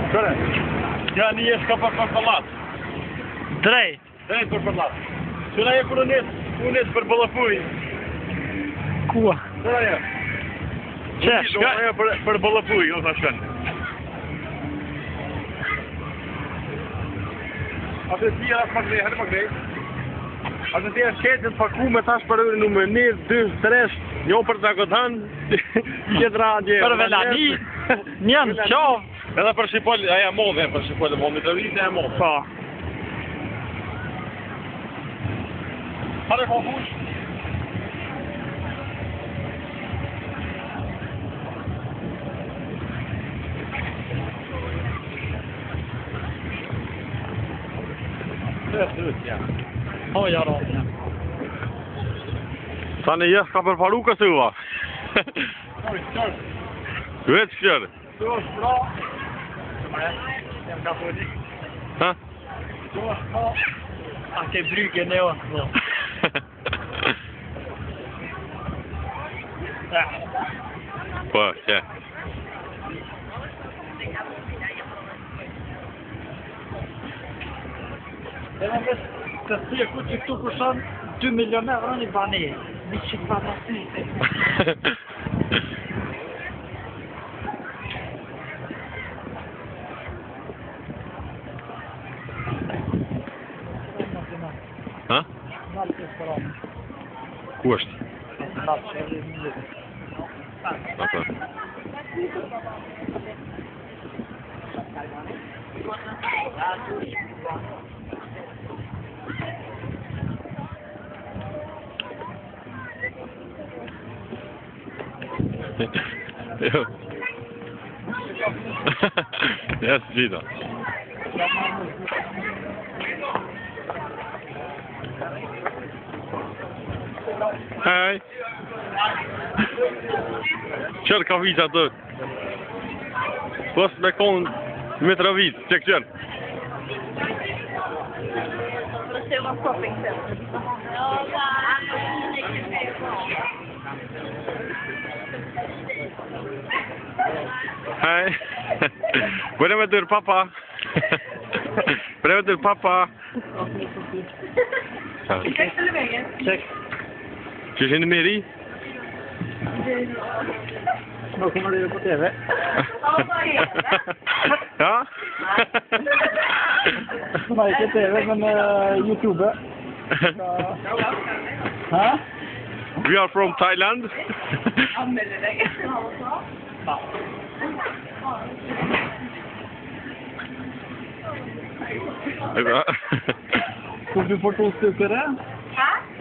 Qëre? Ja një jesh ka për palat. Drejt. Drejt për palat. Qëra je kur unis për bëllapuj. Kua? Qëra je? Qesh? Qëra je për bëllapuj, o të shkën. Atë të tjera më grej, herë më grej. Atë të tjera shqetën paku me tash për numër 1, 2, 3, një për të godan, tjetra dje. Për velani, njën qovë. Edhe për shqipol, aja modhe, për shqipol e modhe, të rritë e modhe. Po. Hare kokush? Hoja rotja. Sa në jes ka përparu kësë uva? Veç kërë? Du është bra. Jem katolik. Ha? Du është bra. A ke brygge në jo. Po, që? E në vesh të thje ku që këtu kushon 2 milion euro një bani. Një që pa në syte. Ha? Nalë të sëram. Ku është? Nalë që e një. Ato. Jo. Ja, sfida. Hej. Qërë ka vita të? Pos me konë Mitrovit, që këqërë? Hej. Bëre me tërë papa. Bëre me tërë papa. Qek. Që shenë meri? Nuk më rrë po TV. Ja? Ma i ke TV në YouTube. Ha? We are from Thailand. Kur du får 2 stykker det?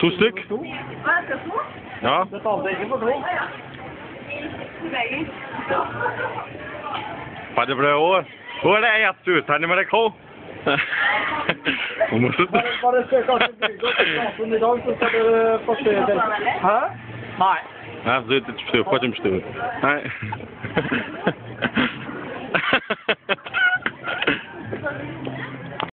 2 stykk? Ja. Betalte ikke for 2. Pa det ble år. Hvor er det ett ut? Her med det ko? Hun må slutte. Bare se kanskje bygge opp i dag, så skal du få se det. Hæ? Nei. Ja, så er det ikke på, ikke på. Nei.